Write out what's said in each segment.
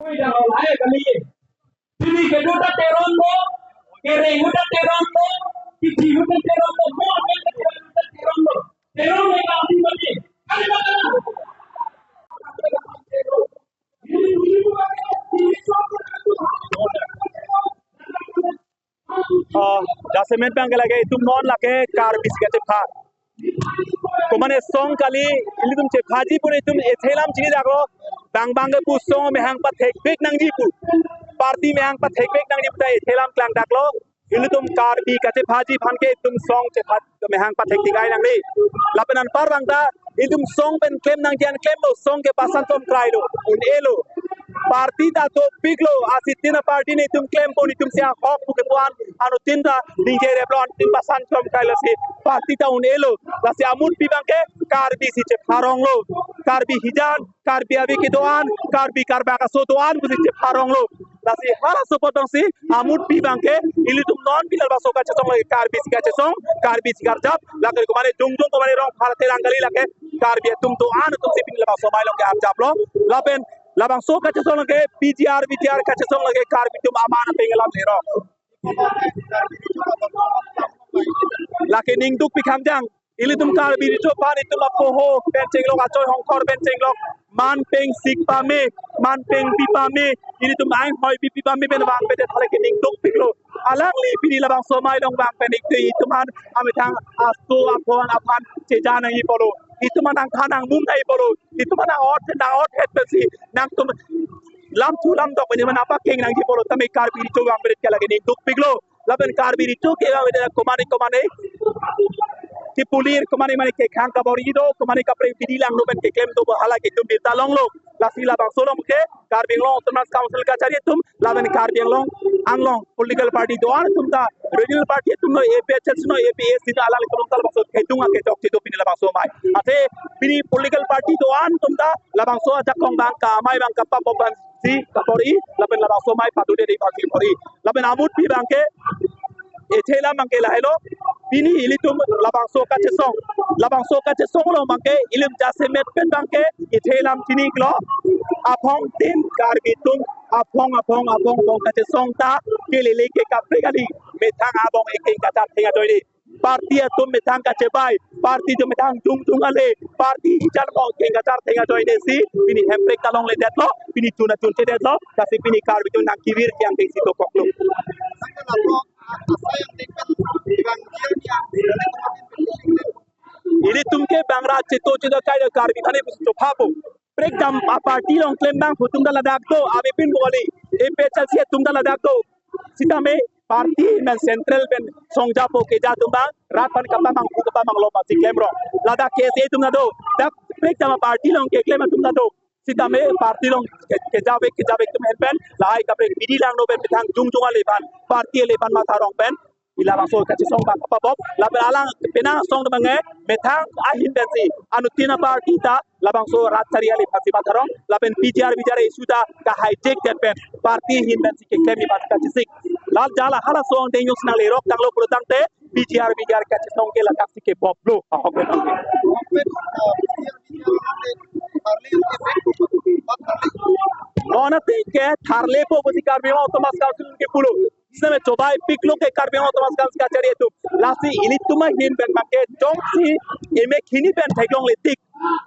Sini keduta terondo, kerenguta terondo, kijihuta terondo, semua kita terondo. Terondo yang kami bagi. Kali mana? Jasemen bang lage tum non lage kar bisga che pha ko mane song kali ili tum che phaji pune tum ethelam chini dago bang bang pu song me hang pa thek bek nang ji pu party me hang pa thek bek nang ji pu ethelam klang daklo ili tum kar bi ka che phaji phan ke tum song che phat me hang pa thek tigai nang ni lapenan par bang da ili tum song ben claim nang jan claim lo song ke pasan tum try lo un elo party da to piglo asitina party ne tum claim poni tum sia hok pu ke tuan anu tinda dingje reblon tim pasan tum kaila si party ta un elo la si amut pi bangke kar bi si che pharong lo kar bi hijan kar bi abi ke doan kar bi kar ba ka so doan bu si che pharong lo la si hala so potong si amut pi bangke ili tum non bilal ba so ka chong kar bi si ka chong kar bi si gar jap la ko mane dung dung ko mane rong bharate rangali la ke kar bi tum to an tum si bilal ba so mai lo ke ar jap lo la pen labang so ka chong ke PGR ka chong lage kar bi tum amana pengelam zero la ke ning duk pi kham jang ili tum kar bi cho pa ni tum apo ho ben cheng lo achoy hong khor ben cheng lo man peng sik pa me man peng pi pa me ili tum ai hoi pi pa me ben wang be de thale ke ning duk pi lo alang li pi ni labang so mai dong wang ben ik ti tum han ame thang asto apon apan che jana yi polo itu manang kanang mum dai polo itu manang ot het si nang tum lam tu lam dok ni mana apa keng nang ji polo tame kar bi cho wang be ke lage ni duk piglo laben kar bi cho ke ga be komane ti pulir kemana mana ke khang ka bori do kemana ka pre pidi lang no ben ke claim do hala ke tum birta long lo la sila bang solo ke kar bing long tum council ka chari tum la ben kar bing long ang long political party do an tum ta regional party tum no APHS no APS sida ala tum tal bang so ke tunga ke tok ti do pini la bang so mai ate pini political party do an tum ta la bang so aja kong bang ka mai bang ka pa ban si ka bori la ben la bang so mai padu de bang si bori la ben amut pi bang ke ethela mangke la hello bini ilitum labang so ka chesong lo mangke ilim jase met pen bangke ithelam tinik lo apong tin karbitum apong bong ka chesong ta kelele ke kapre gali methang abong ek ka ta thenga doini party atum methang ka chebai party jo methang tung ale party chal mo ke ka tar thenga doini si bini hempre kalong le detlo bini tuna tun che detlo kasi bini karbitum na kivir kyang te si to koklo ini tumke bangra cheto cheto kai kar bi thane to phapo break jam party long claim bang putung da ladak to ave pin boli e pechal se tum da ladak to sita me party men central ben songja po ke ja tum bang rat pan kappa mang ku kappa mang lo pa si claim ro ladak ke se tum na do dak break jam party long ke claim tum na do sita me party long ke jabe tum helpen lai ka break bidi lang no ben thang jung ale ban party le ban ma tharong ben ila so ka song ba pa bob la alang pena song de bange methang ahin besi anutina party ta labang so rat tari ali phasi ba tharong la ben PGR bijare isuda ka hijack that ben party hin ben ke kemi ba ka sik lal jala hala song de nyus na le rok tang lo prodang te PGR ka song ke la ka sik ke bob lo नौनती के थारले पो बसी कार्बियों ओतोमास council के पुलो इसमें चौबाई Piccolo के कार्बियों ओतोमास council का चढ़िए तुम लासी इलितुमा हिन Ben माके जोंसी एमे खिनी बेन थैगलों लेतिक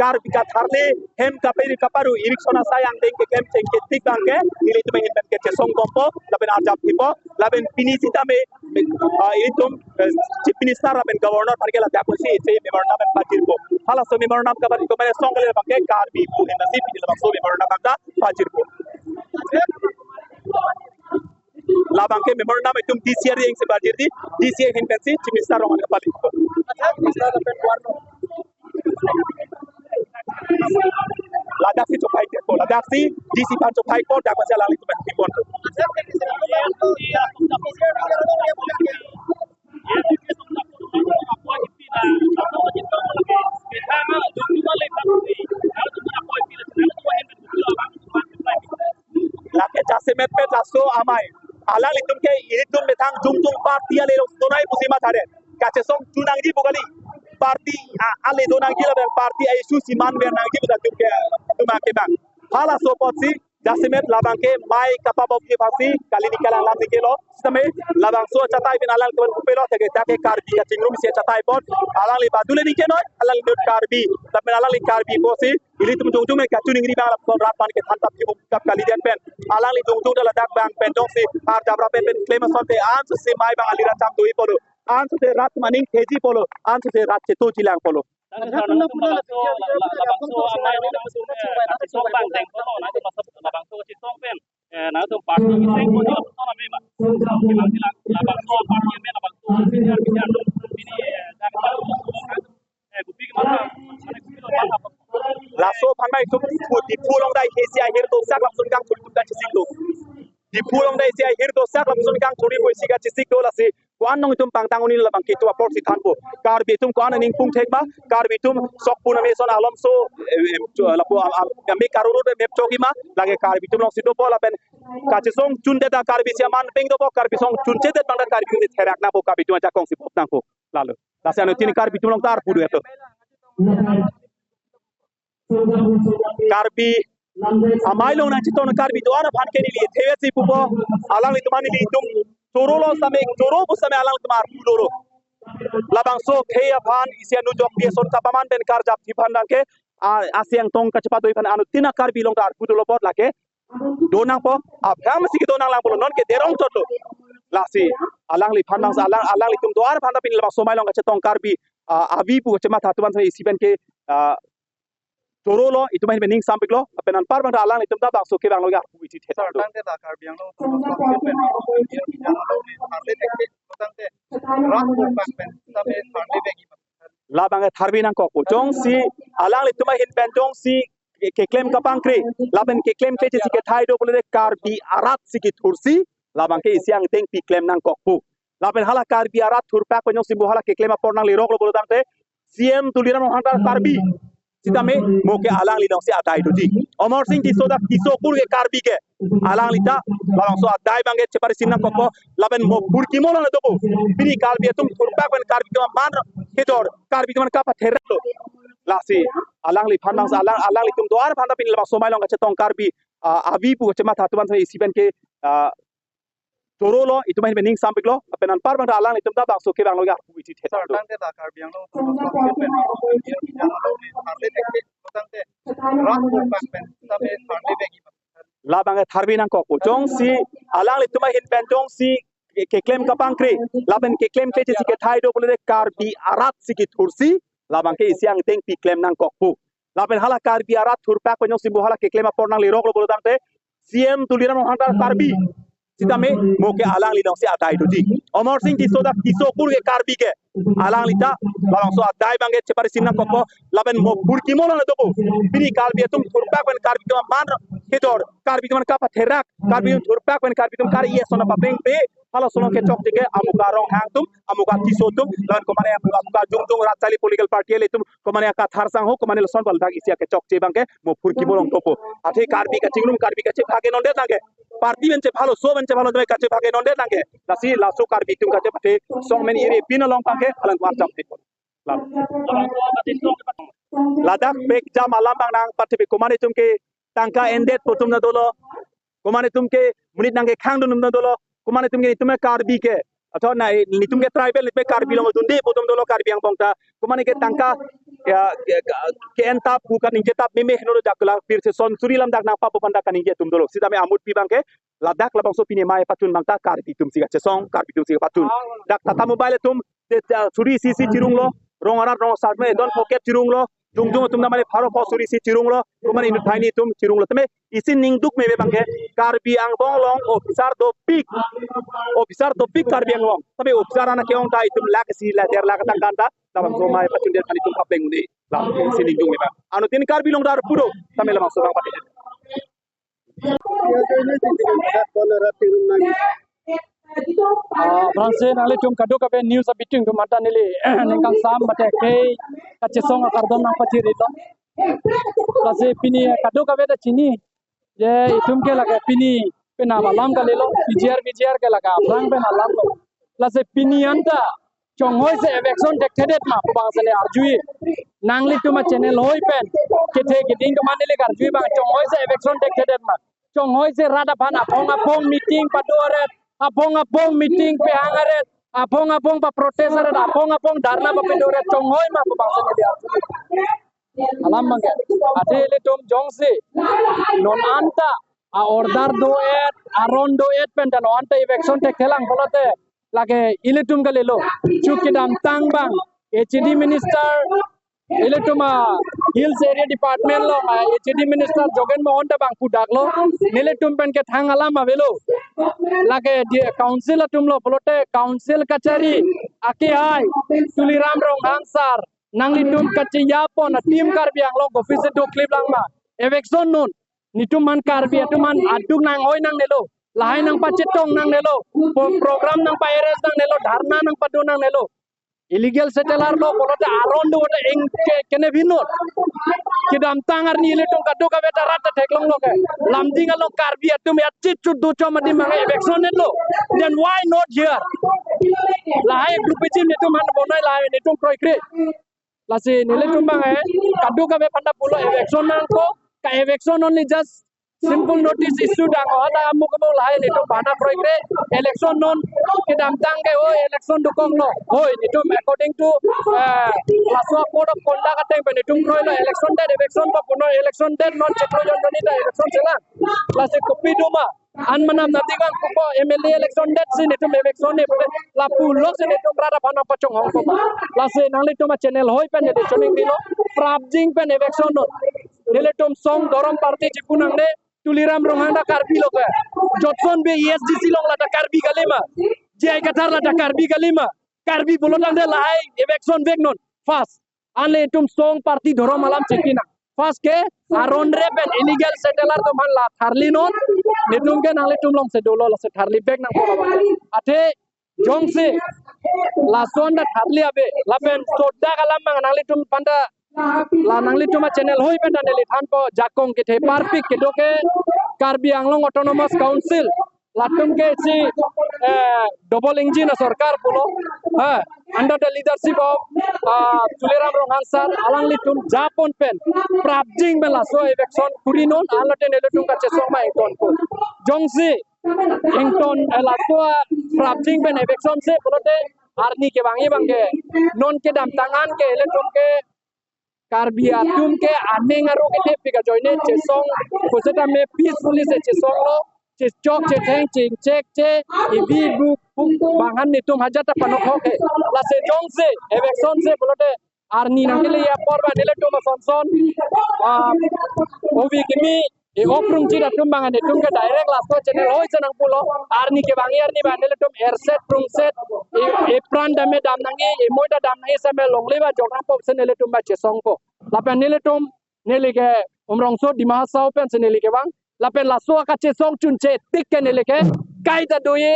कार्बी का थारले हेम कापेरी कापारू इरिक्सोना सायांग देंग के केम चेंग के तिक बांगे इलितुमा हिन बेन के चेसोंग कोंपो लबेन आजाब थिपो लबेन पिनिसिता में इलितुम चीफ मिनिस्टर लबेन गवर्नर पारके ला जाकोसी इसे मेमोरेंडम बेन पाजिरपो हाला सो मेमोरेंडम का बारी को मैंने सोंग ले बांगे कार्बी पु हेम नसीब पिनिल बांग सो मेमोरेंडम का पाजिरपो labang ke memorandum itum DCR yang sebajir di DCR intensi cimista rongan kepali ladak si copai ko ladak si DC pan copai ko dak masih lali tumen pipon lake jase met pe jaso amai alang litum ke iritum methang jung party ale donai pusima thare kache song tunangji bogali party ale donangji la party ai su siman ber nangji buda tuke tuma ke bang hala so potsi Jasimet labang ke mai kapabok ke pasti kali ni kalang lam ni kelo sistem labang so catai bin alang tuan kupelo tege take karbi ka cingrum sia catai pot alang li badule ni keno alang dot karbi tapi alang li karbi posi ili tum jung jung me ka tuning ri bang lap rat pan ke thantap ki kap kali dian pen alang li jung jung dala dak bang pen dong si har jabra pen claim sonte an se mai bang alira cham doi polo an se rat maning teji polo an se rat che to jilang polo Lasso panai tu di pulang dai kesi akhir tu sak langsung kang tuli tu cisik tu di pulang dai si akhir tu sak langsung kang tuli boy siga cisik tu lasi kuan nong itum pang tanguni labang kitu aport si thanpo kar bitum kuan ning pung thek ba kar bitum sok puna me son alom so lapo me karuru de mep choki ma lage kar bitum long sido bola ben kachisong chun de da kar bi siaman ping do bo kar bisong chun che de bang kar bitum de therak na bo kar bitum ja kong si pop nang ko lalu lasi anu tin kar bitum long tar pudu eto karbi amai long na chiton karbi doara phan ke ni thewe si pupo alang li tumani li tum chorolo same choro bu same alang tumar puloro labang so theya phan isia nu jok pie son kapaman ben kar jap thi phan dang ke asiang tong ka cepat doi phan anu tina karbi long tar pudulo pot lake donang po abham si donang lang polo non ke derong chotlo lasi alang li phan bang alang li tum doara phan pin labang so mai long ka chetong karbi abi pu chema thatuan sai isiben ke Torolo itu main bening sampik lo, penan par bang alang itu dah bang soke bang lo ya kuiti theta lo. La bang tharbi nang kok jong si alang itu main pen jong si ke claim kapang kre, la ben ke claim ke si ke thai do boleh karbi arat si ke thursi, la bang ke isiang teng pi claim nang kok pu. La ben hala karbi arat thurpak penjong si bohala ke claim apor nang lirok lo boleh tangte, CM tuliran hantar karbi. Sita me moke alang li dong si atai do ji Omar Singh ki soda kisopur ke karbi ke alang li ta balong so atai bange chepari sinna kokko laben mo burki mo na dobo bini karbi tum thurpak ben karbi ke man ke dor karbi ke man ka pather lo lasi alang li phan bang alang li tum doar phan pin la somai long ka tong karbi abi pu chema thatuan sai siben ke Torolo itu main bening sampik lo, penan par bang alang itu dah bang soke bang lo ya kuiti theta lo. La bang tharbi nang kok jong si alang itu main pen jong si ke claim kapang kre, la ben ke claim ke si ke thai do boleh karbi arat si ke thursi, la bang ke isiang teng pi claim nang kok pu. La ben hala karbi arat thurpak penjong si bohala ke claim apor nang lirok lo boleh tangte CM tuliran hantar karbi. Sita me moke alang li dong si atai do ji Omar Singh ki soda kisopur ke karbi ke alang li ta balong so atai bange chepari sinna kokko laben mo burki mo na dobo bini karbi tum thurpak ben karbi ke man ke dor karbi man ka patherak karbi thurpak ben karbi tum kar ye sona papeng pe halo sono ke chok tige amuka rong hang tum amuka kisotum lan komane amuka jung ratali political party le tum komane ka tharsang ho komane son bal dag isia ke chok che bangke mo burki mo long topo athi karbi ka chinglum karbi ka che phage nonde tange parti bence bhalo so bence bhalo doi kache phage nonde tange lasi lasu karbi tum kache pate song men ire pin long pangke alang war chapte ladak bek jam alam bang nang pate be komane tum ke tangka endet potum na dolo komane tum ke munit nang ke khang dum na dolo komane tum ke tume karbi ke atau na nitum ke tribal nit be karbi long dunde potum dolo karbi ang bongta komane ke tangka ke entap bukan ninje tap meme henodo jakla pir se son surilam dak nang papo panda kaninge tum dolo sida me amut pi bangke ladak labang so pini mai patun bangta karbi tum siga chesong karbi tum siga patun dak tata mobile tum suri sisi cirung lo rong arar rong sat me don pocket cirung lo jung tum na mane pharo pho suri si cirung lo kumani inut thaini tum cirung lo teme isin ningduk me bangke karbi ang bong long officer do pik karbi ang long tabe officer ana ke ong ta itum lak si la der lak tang kanta labang so mai patun der khani tum kapeng ni la isin ningduk me bang anu tin karbi long dar puro tame labang so bang pati Branche nale tum kado kabe news abiting tum mata nile nengkang sam mate ke kacesong akardon nang pati rito lase pini kado kabe da chini je itum ke laga pini pena malam ka lelo bijar ke laga brang pe malam lo lase pini anta chonghoi se election declared ma bang sale arjui nangli tuma channel hoi pen ke the giding ka manile arjui bang chonghoi se election declared ma chonghoi se rada ban apong meeting padoret apong meeting pe hangaret apong pa protestaret apong dharna pa pedoret chonghoi ma bangsa ne dia alam mangga ate le tom jongse non anta a order doet aron doet pen dan anta election te kelang bolote lage iletum galelo chukidam tangbang HD minister iletuma hills area department lo HD minister jogen mohon ta bang pudak lo niletum pen ke thang alam avelo lage council atum lo bolote council kachari ake ai tuliram rong hansar nanglitum kachiya pon team karbiang lo office do clip lang ma election nun nitum man karbi atuman aduk nang oi nang nelo lahai nang pacetong nang nelo program nang paires nang nelo dharna nang padu nang nelo illegal settler lo bolote around wota eng kene vinot kidam tangar ni letung kado ka beta rata theklong lo ke lamding lo karbi atum achit chuddu chomadi mang election lo then why not here lahai group ji netum han bonai lahai netum kroikre lasi niletum bang kado ka be panda pulo election nang ko ka election only just simple notice issued ang ada amuk mo lahai netum bana kroikre election non kidam tangge o election dukong lo hoi netum according to laswa code of conduct ateng netum kroilo election pa puno election date non chekrojon donita election sela lasi kopi duma an manam natigang kupo MLA election date sin netum election ne la pulo sin netum rada bana pachong hong ko lasi nangli tuma channel hoi pen election dilo prabjing pen election non niletum song dorom party jipunang ne tuliram ronghanda karbi lo ka jotson be ESDC long la karbi galema jai kathar la karbi galema karbi bolotang de lahai election vek non fast anle tum song party dorom alam chekina fast ke aron re pen illegal settler to man la tharli non netum ke nangle tum long se dolo la se tharli bek nang ko ate jong se la sonda tharli abe la pen soda kalam mang nangle tum panda la nangli tuma channel hoi pen daneli thanpo jakong ke the parpik ke doke Karbi Anglong Autonomous Council latum ke si double engine sarkar pulo under the leadership of Tuliram Ronghansar alang litum japon pen prabjing bela so election kurinon alote neletum ka chesong ma ekton ko jongsi engton elaswa prabjing pen election se pulote arni ke bangi bangke non ke dam tangan ke eletum ke Karbi atum ke aneng aro ke te pika joine chesong koseta me peacefully se chesong lo chok che theng ching chek che ibi bu bangan nitum hajata panok hoke la se jong se election se bolote arni nangile ya porba dele to sonson ovi kimi e oprung chira tum bangan nitum ke direct last channel hoi senang pulo arni ke bangi arni bandele tum airset prung set e pran dame dam nangi e moida dam nangi same longleba jogam pop senele tum ba chesong ko lapen nele tum nele ke umrongso dimah sau pen senele ke bang lapen laso ka chesong chunche tik ke nele ke kaida doye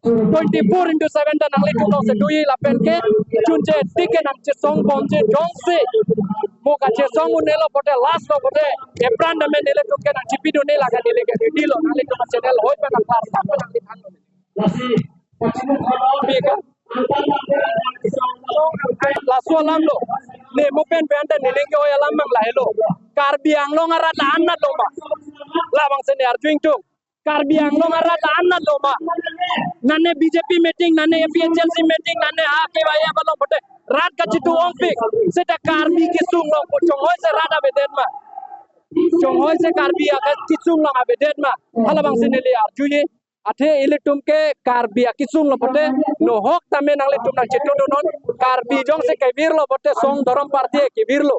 24/7 ta nangli tum se doye lapen ke chunche tik ke nang chesong bonje jongse mo ka chesong unelo pote last lo pote e pran dame nele tum ke nang chipi do ne laga nele ke dilo nangli tum channel hoi pen apar sa nangli thang lasi bega laso lamlo ne mo pen pen nilenge o yalam mang lahelo Karbi Anglong arat anna loma labang sene arjuing tung Karbi Anglong arat anna loma nane BJP meeting nane APHLC meeting nane ake baya balong bote rat kachitu ongpik seta Karbi kisung long chonghoi se rada bedenma chonghoi se Karbi akas kisung long abededma halabang sene le arjuye ate iletum ke Karbi akisung lo bote no hok tame nang letum nang chetu donon Karbi jong se kebir lo bote song dorom party kebir lo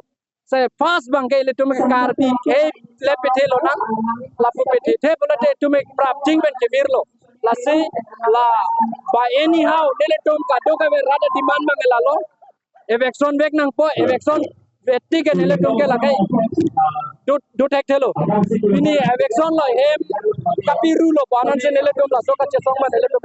se fast bang ke iletum ke Karbi ke lepete lo nang lapu pete the bote tume prapjing ben kebir lo lasi la by anyhow iletum kado ka rada demand bang lalo election bek nang po election vetti ke iletum ke lagai do tek thelo ini election lo hem kapiru lo banan se iletum la so ka chesong ma iletum